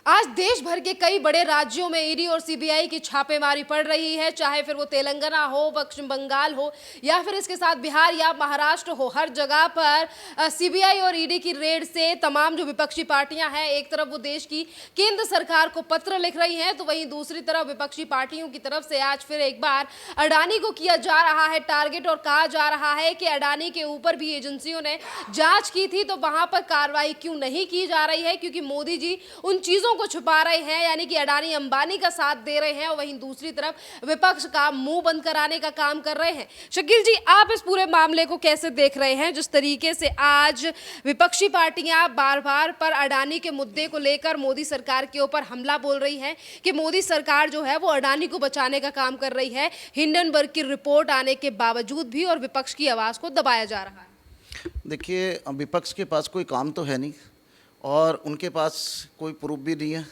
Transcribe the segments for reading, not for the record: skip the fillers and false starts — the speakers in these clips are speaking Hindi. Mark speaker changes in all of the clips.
Speaker 1: आज देश भर के कई बड़े राज्यों में ईडी और सीबीआई की छापेमारी पड़ रही है, चाहे फिर वो तेलंगाना हो, पश्चिम बंगाल हो या फिर इसके साथ बिहार या महाराष्ट्र हो। हर जगह पर सीबीआई और ईडी की रेड से तमाम जो विपक्षी पार्टियां हैं, एक तरफ वो देश की केंद्र सरकार को पत्र लिख रही हैं, तो वहीं दूसरी तरफ विपक्षी पार्टियों की तरफ से आज फिर एक बार अडानी को किया जा रहा है टारगेट और कहा जा रहा है कि अडानी के ऊपर भी एजेंसियों ने जांच की थी, तो वहां पर कार्रवाई क्यों नहीं की जा रही है, क्योंकि मोदी जी उन चीजों को छुपा रहे हैं, यानी कि अडानी अंबानी का साथ दे रहे हैं और वहीं दूसरी तरफ विपक्ष का मुंह बंद कराने का काम कर रहे हैं। शकील जी, आप इस पूरे मामले को कैसे देख रहे हैं, जिस तरीके से आज विपक्षी पार्टियां बार बार पर अडानी के मुद्दे को लेकर मोदी सरकार के ऊपर हमला बोल रही है कि मोदी सरकार जो है वो अडानी को बचाने का काम कर रही है, हिंडनबर्ग की रिपोर्ट आने के बावजूद भी, और विपक्ष की आवाज को दबाया जा रहा है।
Speaker 2: देखिए, विपक्ष के पास कोई काम तो है नहीं और उनके पास कोई प्रूफ भी नहीं है।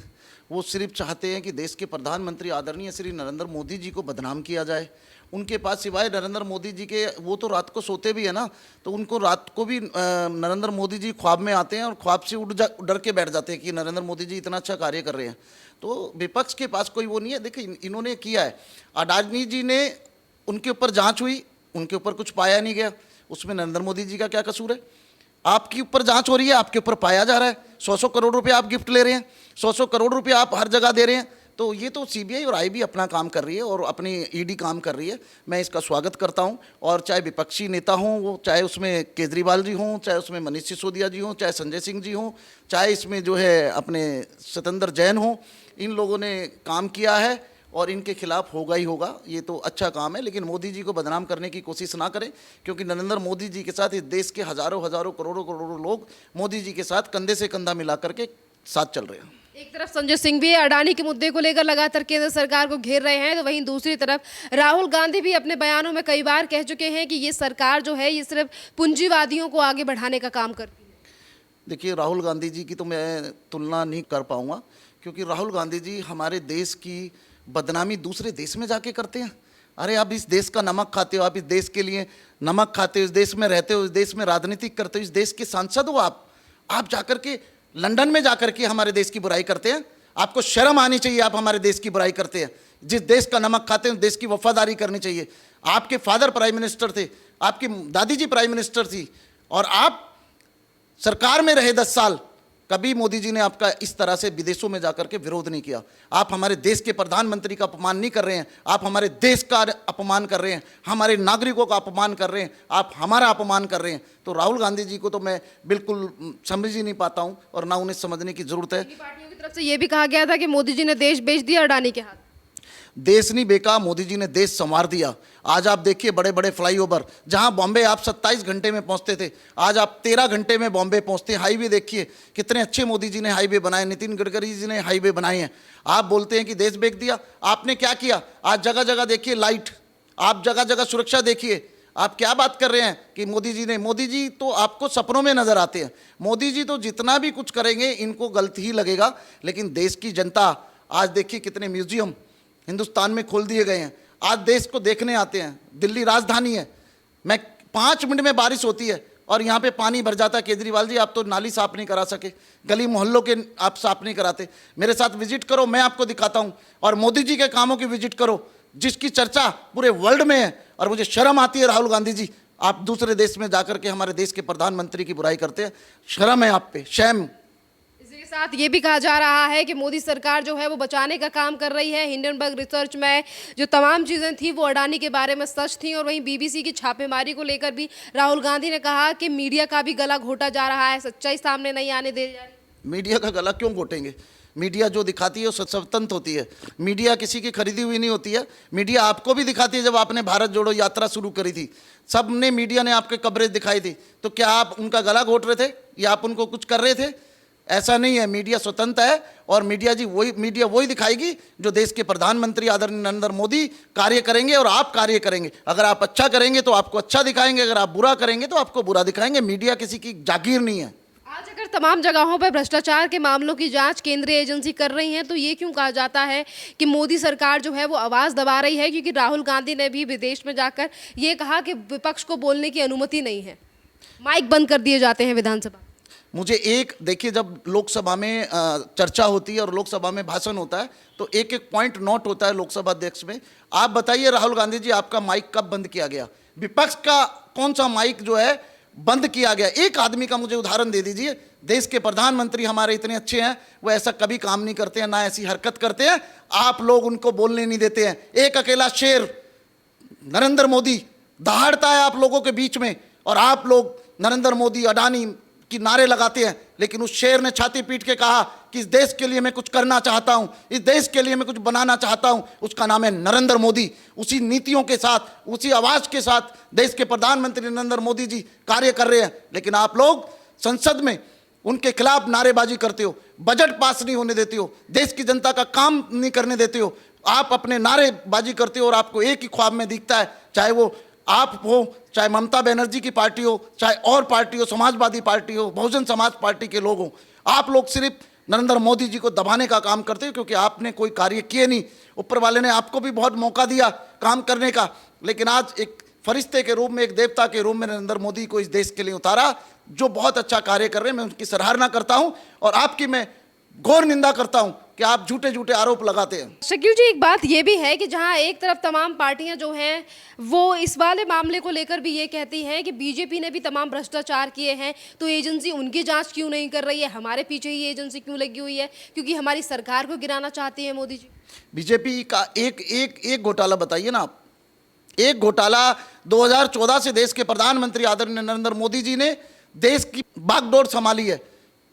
Speaker 2: वो सिर्फ चाहते हैं कि देश के प्रधानमंत्री आदरणीय श्री नरेंद्र मोदी जी को बदनाम किया जाए। उनके पास सिवाय नरेंद्र मोदी जी के, वो तो रात को सोते भी है ना, तो उनको रात को भी नरेंद्र मोदी जी ख्वाब में आते हैं और ख्वाब से डर के बैठ जाते हैं कि नरेंद्र मोदी जी इतना अच्छा कार्य कर रहे हैं। तो विपक्ष के पास कोई वो नहीं है। देखिए, इन्होंने किया है, अडानी जी ने, उनके ऊपर जाँच हुई, उनके ऊपर कुछ पाया नहीं गया, उसमें नरेंद्र मोदी जी का क्या कसूर है? आपके ऊपर जांच हो रही है, आपके ऊपर पाया जा रहा है, 100 करोड़ रुपए आप गिफ्ट ले रहे हैं, 100 करोड़ रुपए आप हर जगह दे रहे हैं। तो ये तो सीबीआई और आईबी अपना काम कर रही है और अपनी ईडी काम कर रही है। मैं इसका स्वागत करता हूं। और चाहे विपक्षी नेता हों, वो चाहे उसमें केजरीवाल जी हों, चाहे उसमें मनीष सिसोदिया जी हों, चाहे संजय सिंह जी हों, चाहे इसमें जो है अपने सत्येंद्र जैन हों, इन लोगों ने काम किया है और इनके खिलाफ होगा ही होगा। ये तो अच्छा काम है, लेकिन मोदी जी को बदनाम करने की कोशिश ना करें, क्योंकि नरेंद्र मोदी जी के साथ इस देश के हजारों हजारों करोड़ों करोड़ों लोग मोदी जी के साथ कंधे से कंधा मिला करके साथ चल रहे हैं।
Speaker 1: एक तरफ संजय सिंह भी अडानी के मुद्दे को लेकर लगातार केंद्र सरकार को घेर रहे हैं, तो वहीं दूसरी तरफ राहुल गांधी भी अपने बयानों में कई बार कह चुके हैं कि ये सरकार जो है ये सिर्फ पूंजीवादियों को आगे बढ़ाने का काम करती है।
Speaker 2: देखिए, राहुल गांधी जी की तो मैं तुलना नहीं कर पाऊंगा, क्योंकि राहुल गांधी जी हमारे देश की बदनामी दूसरे देश में जाके करते हैं। अरे, आप इस देश का नमक खाते हो, आप इस देश के लिए नमक खाते हो, इस देश में रहते हो, इस देश में राजनीतिक करते हो, इस देश के सांसद हो आप जाकर के लंदन में जाकर के हमारे देश की बुराई करते हैं। आपको शर्म आनी चाहिए, आप हमारे देश की बुराई करते हैं। जिस देश का नमक खाते हैं उस देश की वफादारी करनी चाहिए। आपके फादर प्राइम मिनिस्टर थे, आपकी दादी जी प्राइम मिनिस्टर थी और आप सरकार में रहे 10 साल। कभी मोदी जी ने आपका इस तरह से विदेशों में जाकर के विरोध नहीं किया। आप हमारे देश के प्रधानमंत्री का अपमान नहीं कर रहे हैं, आप हमारे देश का अपमान कर रहे हैं, हमारे नागरिकों का अपमान कर रहे हैं, आप हमारा अपमान कर रहे हैं। तो राहुल गांधी जी को तो मैं बिल्कुल समझ ही नहीं पाता हूं और ना उन्हें समझने की जरूरत है।
Speaker 1: पार्टियों की तरफ से यह भी कहा गया था कि मोदी जी ने देश बेच दिया अडानी के हाथ।
Speaker 2: देश नहीं बेचा, मोदी जी ने देश संवार दिया। आज आप देखिए, बड़े बड़े फ्लाईओवर, जहां बॉम्बे आप 27 घंटे में पहुंचते थे, आज आप 13 घंटे में बॉम्बे पहुंचते हैं। हाईवे देखिए, कितने अच्छे मोदी जी ने हाईवे बनाए, नितिन गडकरी जी ने हाईवे बनाए हैं। आप बोलते हैं कि देश बेच दिया, आपने क्या किया? आज जगह जगह देखिए लाइट, आप जगह जगह सुरक्षा देखिए। आप क्या बात कर रहे हैं कि मोदी जी तो आपको सपनों में नजर आते हैं। मोदी जी तो जितना भी कुछ करेंगे इनको गलत ही लगेगा, लेकिन देश की जनता, आज देखिए कितने म्यूजियम हिंदुस्तान में खोल दिए गए हैं, आज देश को देखने आते हैं। दिल्ली राजधानी है, मैं 5 मिनट में बारिश होती है और यहाँ पे पानी भर जाता है। केजरीवाल जी, आप तो नाली साफ नहीं करा सके, गली मोहल्लों के आप साफ नहीं कराते। मेरे साथ विजिट करो, मैं आपको दिखाता हूँ। और मोदी जी के कामों की विजिट करो, जिसकी चर्चा पूरे वर्ल्ड में है। और मुझे शर्म आती है, राहुल गांधी जी, आप दूसरे देश में जाकर के हमारे देश के प्रधानमंत्री की बुराई करते हैं। शर्म है आप पे, शैम।
Speaker 1: साथ ये भी कहा जा रहा है कि मोदी सरकार जो है वो बचाने का काम कर रही है। हिंडनबर्ग रिसर्च में जो तमाम चीज़ें थी वो अडानी के बारे में सच थी। और वहीं बीबीसी की छापेमारी को लेकर भी राहुल गांधी ने कहा कि मीडिया का भी गला घोटा जा रहा है, सच्चाई सामने नहीं आने दे जा रही।
Speaker 2: मीडिया का गला क्यों घोटेंगे? मीडिया जो दिखाती है वो स्वतंत्र होती है। मीडिया किसी की खरीदी हुई नहीं होती है। मीडिया आपको भी दिखाती है। जब आपने भारत जोड़ो यात्रा शुरू करी थी, सब ने, मीडिया ने आपके कवरेज दिखाई थी, तो क्या आप उनका गला घोट रहे थे या आप उनको कुछ कर रहे थे? ऐसा नहीं है। मीडिया स्वतंत्र है और मीडिया वही दिखाएगी जो देश के प्रधानमंत्री आदरणीय नरेंद्र मोदी कार्य करेंगे और आप कार्य करेंगे। अगर आप अच्छा करेंगे तो आपको अच्छा दिखाएंगे, अगर आप बुरा करेंगे तो आपको बुरा दिखाएंगे। मीडिया किसी की जागीर नहीं है।
Speaker 1: आज अगर तमाम जगहों पर भ्रष्टाचार के मामलों की जांच केंद्रीय एजेंसी कर रही है, तो ये क्यों कहा जाता है कि मोदी सरकार जो है वो आवाज़ दबा रही है? क्योंकि राहुल गांधी ने भी विदेश में जाकर ये कहा कि विपक्ष को बोलने की अनुमति नहीं है, माइक बंद कर दिए जाते हैं विधानसभा।
Speaker 2: मुझे एक देखिए, जब लोकसभा में चर्चा होती है और लोकसभा में भाषण होता है तो एक एक पॉइंट नोट होता है लोकसभा अध्यक्ष में। आप बताइए राहुल गांधी जी, आपका माइक कब बंद किया गया? विपक्ष का कौन सा माइक जो है बंद किया गया? एक आदमी का मुझे उदाहरण दे दीजिए। देश के प्रधानमंत्री हमारे इतने अच्छे हैं, वो ऐसा कभी काम नहीं करते हैं, ना ऐसी हरकत करते हैं, आप लोग उनको बोलने नहीं देते हैं। एक अकेला शेर नरेंद्र मोदी दहाड़ता है आप लोगों के बीच में, और आप लोग नरेंद्र मोदी, अडानी की नारे लगाते हैं, लेकिन उस शेर ने छाती पीट के कहा कि इस देश के लिए मैं कुछ करना चाहता हूं, इस देश के लिए मैं कुछ बनाना चाहता हूं। उसका नाम है नरेंद्र मोदी। उसी नीतियों के साथ, उसी आवाज के साथ देश के प्रधानमंत्री नरेंद्र मोदी जी कार्य कर रहे हैं, लेकिन आप लोग संसद में उनके खिलाफ नारेबाजी करते हो, बजट पास नहीं होने देते हो, देश की जनता का काम नहीं करने देते हो। आप अपने नारेबाजी करते हो और आपको एक ही ख्वाब में दिखता है, चाहे वो आप हो, चाहे ममता बनर्जी की पार्टी हो, चाहे और पार्टी हो, समाजवादी पार्टी हो, बहुजन समाज पार्टी के लोग हो, आप लोग सिर्फ नरेंद्र मोदी जी को दबाने का काम करते हो, क्योंकि आपने कोई कार्य किए नहीं। ऊपर वाले ने आपको भी बहुत मौका दिया काम करने का, लेकिन आज एक फरिश्ते के रूप में, एक देवता के रूप में नरेंद्र मोदी को इस देश के लिए उतारा, जो बहुत अच्छा कार्य कर रहे हैं। मैं उनकी सराहना करता हूं और आपकी मैं घोर निंदा करता हूं कि आप झूठे झूठे आरोप लगाते हैं।
Speaker 1: शकील जी, एक बात ये भी है कि जहां एक तरफ तमाम पार्टियां जो हैं वो इस वाले मामले को लेकर भी ये कहती हैं कि बीजेपी ने भी तमाम भ्रष्टाचार किए हैं, तो एजेंसी उनकी जांच क्यों नहीं कर रही है, हमारे पीछे ही एजेंसी क्यों लगी हुई है, क्योंकि हमारी सरकार को गिराना चाहती है मोदी जी।
Speaker 2: बीजेपी का एक घोटाला बताइए ना आप। एक घोटाला 2014 से देश के प्रधानमंत्री आदरणीय नरेंद्र मोदी जी ने देश की बागडोर संभाली है।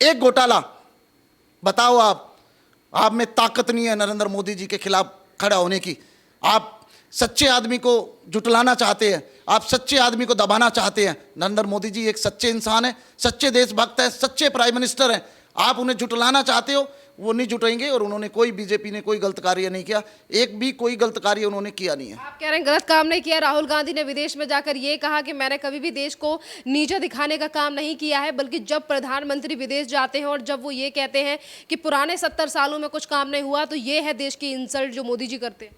Speaker 2: एक घोटाला बताओ आप में ताकत नहीं है नरेंद्र मोदी जी के खिलाफ खड़ा होने की। आप सच्चे आदमी को जुटलाना चाहते हैं, आप सच्चे आदमी को दबाना चाहते हैं। नरेंद्र मोदी जी एक सच्चे इंसान है, सच्चे देशभक्त है, सच्चे प्राइम मिनिस्टर हैं। आप उन्हें जुटलाना चाहते हो, वो नहीं जुटेंगे। और उन्होंने बीजेपी ने कोई गलत कार्य नहीं किया, एक भी कोई गलत कार्य उन्होंने किया नहीं है।
Speaker 1: आप कह रहे हैं गलत काम नहीं किया। राहुल गांधी ने विदेश में जाकर ये कहा कि मैंने कभी भी देश को नीचा दिखाने का काम नहीं किया है, बल्कि जब प्रधानमंत्री विदेश जाते हैं और जब वो ये कहते हैं कि पुराने 70 सालों में कुछ काम नहीं हुआ, तो ये है देश की इंसल्ट जो मोदी जी करते हैं।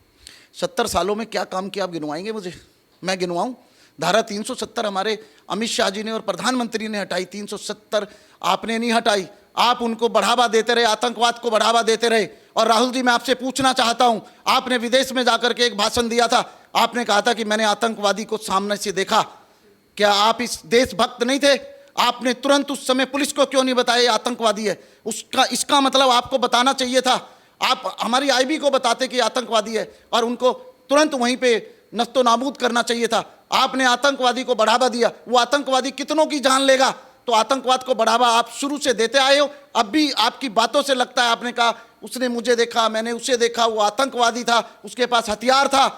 Speaker 2: 70 सालों में क्या काम किया आप गिनवाएंगे मुझे? मैं गिनवाऊं? धारा 370 हमारे अमित शाह जी ने और प्रधानमंत्री ने हटाई, 370 आपने नहीं हटाई। आप उनको बढ़ावा देते रहे, आतंकवाद को बढ़ावा देते रहे। और राहुल जी, मैं आपसे पूछना चाहता हूं, आपने विदेश में जाकर के एक भाषण दिया था, आपने कहा था कि मैंने आतंकवादी को सामने से देखा। क्या आप इस देशभक्त नहीं थे? आपने तुरंत उस समय पुलिस को क्यों नहीं बताया ये आतंकवादी है? इसका मतलब आपको बताना चाहिए था। आप हमारी आईबी को बताते कि आतंकवादी है और उनको तुरंत वहीं पे नस्तो नाबूद करना चाहिए था। आपने आतंकवादी को बढ़ावा दिया। वो आतंकवादी कितनों की जान लेगा? तो आतंकवाद को बढ़ावा आप शुरू से देते आए हो। अब भी आपकी बातों से लगता है, आपने कहा उसने मुझे देखा, मैंने उसे देखा, वो आतंकवादी था, उसके पास हथियार था।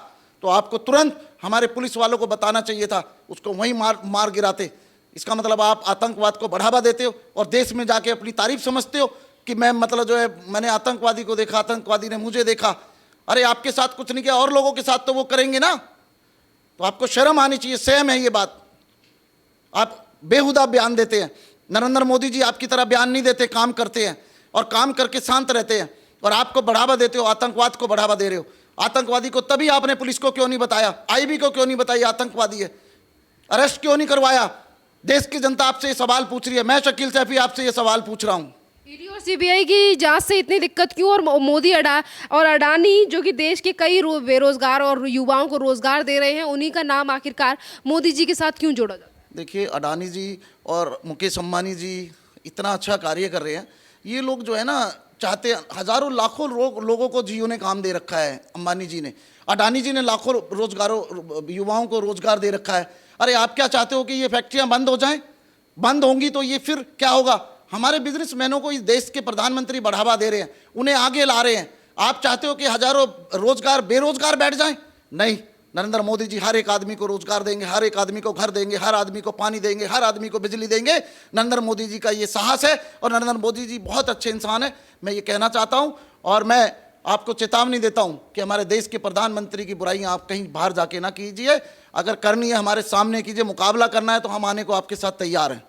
Speaker 2: तो आपको तुरंत हमारे पुलिस वालों को बताना चाहिए था, उसको वहीं मार गिराते। इसका मतलब आप आतंकवाद को बढ़ावा देते हो और देश में जाके अपनी तारीफ समझते हो कि मैं मतलब जो है मैंने आतंकवादी को देखा, आतंकवादी ने मुझे देखा। अरे आपके साथ कुछ नहीं किया, और लोगों के साथ तो वो करेंगे ना। तो आपको शर्म आनी चाहिए। सेम है ये बात। आप बेहुदा बयान देते हैं। नरेंद्र मोदी जी आपकी तरह बयान नहीं देते, काम करते हैं और काम करके शांत रहते हैं। और आपको बढ़ावा देते हो, आतंकवाद को बढ़ावा दे रहे हो। आतंकवादी को तभी आपने पुलिस को क्यों नहीं बताया, आईबी को क्यों नहीं बताया आतंकवादी है? अरेस्ट क्यों नहीं करवाया? देश की जनता आपसे ये सवाल पूछ रही है। मैं शकील सैफी आपसे ये सवाल पूछ रहा हूँ।
Speaker 1: ईडी और सीबीआई की जांच से इतनी दिक्कत क्यों? और मोदी और अडानी जो कि देश के कई बेरोजगार और युवाओं को रोजगार दे रहे हैं, उन्हीं का नाम आखिरकार मोदी जी के साथ क्यों जोड़ा जाता है?
Speaker 2: देखिए, अडानी जी और मुकेश अंबानी जी इतना अच्छा कार्य कर रहे हैं। ये लोग जो है ना चाहते हैं, हजारों लाखों लोगों को जियो ने काम दे रखा है। अंबानी जी ने, अडानी जी ने लाखों युवाओं को रोजगार दे रखा है। अरे आप क्या चाहते हो कि ये फैक्ट्रियां बंद हो जाएं? बंद होंगी तो ये फिर क्या होगा? हमारे बिजनेसमैनों को इस देश के प्रधानमंत्री बढ़ावा दे रहे हैं, उन्हें आगे ला रहे हैं। आप चाहते हो कि हजारों बेरोजगार बैठ जाएं? नहीं, नरेंद्र मोदी जी हर एक आदमी को रोजगार देंगे, हर एक आदमी को घर देंगे, हर आदमी को पानी देंगे, हर आदमी को बिजली देंगे। नरेंद्र मोदी जी का ये साहस है और नरेंद्र मोदी जी बहुत अच्छे इंसान है। मैं ये कहना चाहता हूं और मैं आपको चेतावनी देता हूं कि हमारे देश के प्रधानमंत्री की बुराइयां आप कहीं बाहर जाके ना कीजिए। अगर करनी है हमारे सामने कीजिए, मुकाबला करना है तो हम आने को आपके साथ तैयार हैं।